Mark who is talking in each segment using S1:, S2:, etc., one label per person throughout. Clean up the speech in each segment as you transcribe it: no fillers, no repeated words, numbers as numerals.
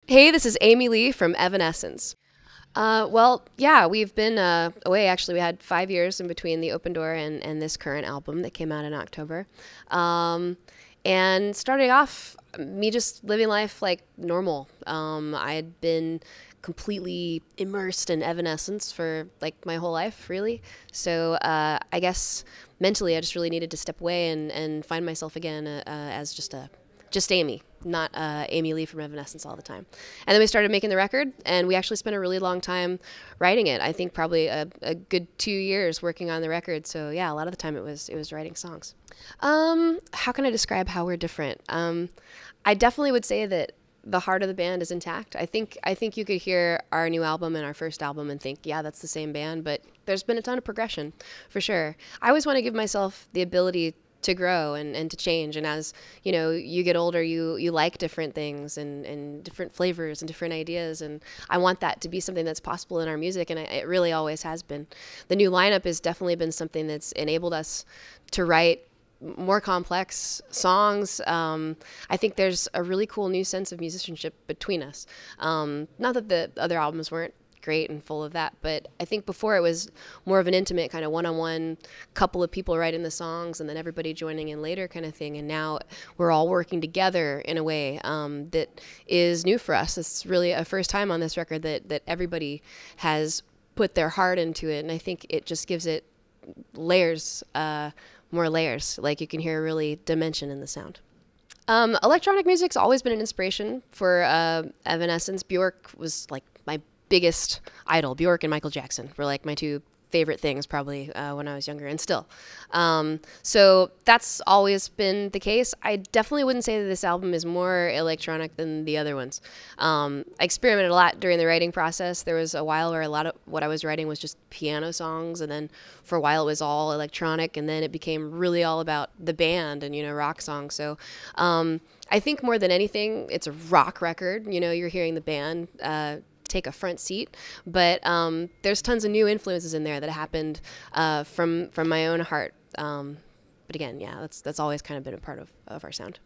S1: Hey, this is Amy Lee from Evanescence. Well, yeah, we've been away. Actually, we had 5 years in between the Open Door and this current album that came out in October. And starting off, me just living life like normal. I had been completely immersed in Evanescence for like my whole life, really. So I guess mentally, I just really needed to step away and find myself again as just Amy, not Amy Lee from Evanescence all the time. And then we started making the record, and we actually spent a really long time writing it. I think probably a good 2 years working on the record. So yeah, a lot of the time it was writing songs. How can I describe how we're different? I definitely would say that the heart of the band is intact. I think you could hear our new album and our first album and think, yeah, that's the same band, but there's been a ton of progression, for sure. I always want to give myself the ability to grow and to change. And as you know, you get older, you like different things and different flavors and different ideas. And I want that to be something that's possible in our music. And it really always has been. The new lineup has definitely been something that's enabled us to write more complex songs. I think there's a really cool new sense of musicianship between us. Not that the other albums weren't great and full of that, but I think before it was more of an intimate kind of one-on-one couple of people writing the songs and then everybody joining in later kind of thing. And now we're all working together in a way that is new for us. It's really a first time on this record that everybody has put their heart into it, and I think it just gives it layers, more layers. Like you can hear really dimension in the sound. Electronic music's always been an inspiration for Evanescence. Bjork was like my biggest idol. Bjork and Michael Jackson were like my two favorite things probably when I was younger, and still. So that's always been the case. I definitely wouldn't say that this album is more electronic than the other ones. I experimented a lot during the writing process. There was a while where a lot of what I was writing was just piano songs, and then for a while it was all electronic, and then it became really all about the band and, you know, rock songs. So I think more than anything, it's a rock record. You know, you're hearing the band take a front seat, but there's tons of new influences in there that happened from my own heart. But again, yeah, that's always kind of been a part of our sound.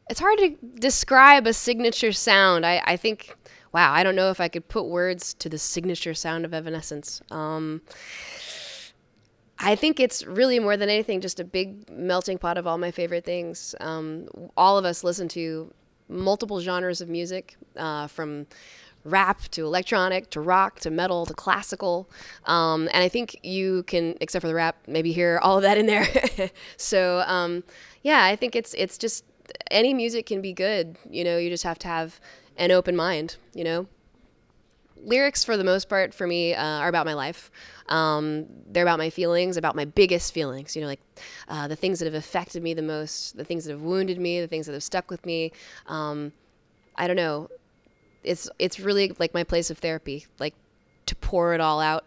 S1: It's hard to describe a signature sound. I think, wow, I don't know if I could put words to the signature sound of Evanescence. I think it's really more than anything just a big melting pot of all my favorite things. All of us listen to multiple genres of music, from rap to electronic to rock to metal to classical, and I think you can, except for the rap, maybe hear all of that in there. So yeah, I think it's just any music can be good. You know, you just have to have an open mind. You know, lyrics for the most part for me are about my life. They're about my feelings, about my biggest feelings. You know, like the things that have affected me the most, the things that have wounded me, the things that have stuck with me. I don't know. It's really like my place of therapy, like to pour it all out.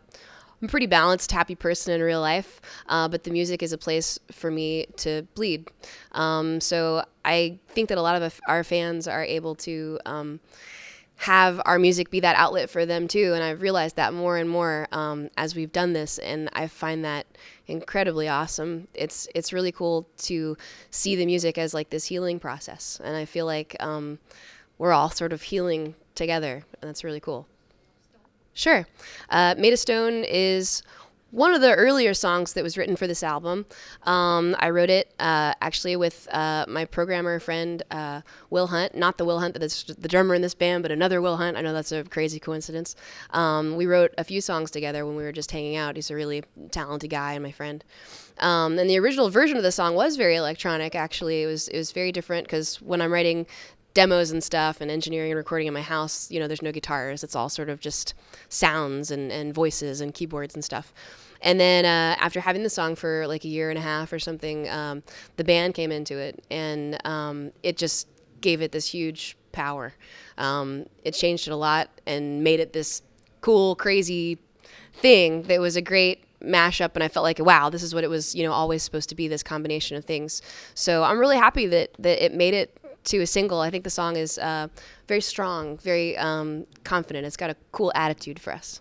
S1: I'm a pretty balanced, happy person in real life, but the music is a place for me to bleed. So I think that a lot of our fans are able to have our music be that outlet for them too, and I've realized that more and more as we've done this, and I find that incredibly awesome. It's really cool to see the music as like this healing process, and I feel like we're all sort of healing together, and that's really cool. Sure. Made of Stone is one of the earlier songs that was written for this album. I wrote it actually with my programmer friend, Will Hunt. Not the Will Hunt that's the drummer in this band, but another Will Hunt. I know that's a crazy coincidence. We wrote a few songs together when we were just hanging out. He's a really talented guy and my friend. And the original version of the song was very electronic, actually. It was very different because when I'm writing demos and stuff and engineering and recording in my house, you know, there's no guitars. It's all sort of just sounds and voices and keyboards and stuff. And then after having the song for like a year and a half or something, the band came into it, and it just gave it this huge power. It changed it a lot and made it this cool, crazy thing that was a great mashup, and I felt like, wow, this is what it was, you know, always supposed to be, this combination of things. So I'm really happy that it made it to a single. I think the song is very strong, very confident. It's got a cool attitude for us.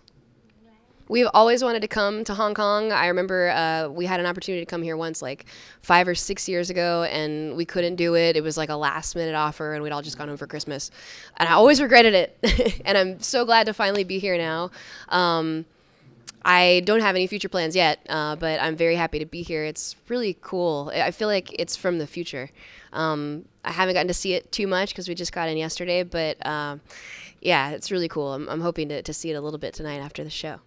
S1: We've always wanted to come to Hong Kong. I remember we had an opportunity to come here once, like 5 or 6 years ago, and we couldn't do it. It was like a last-minute offer, and we'd all just gone home for Christmas. And I always regretted it. And I'm so glad to finally be here now. I don't have any future plans yet, but I'm very happy to be here. It's really cool. I feel like it's from the future. I haven't gotten to see it too much because we just got in yesterday, but yeah, it's really cool. I'm hoping to see it a little bit tonight after the show.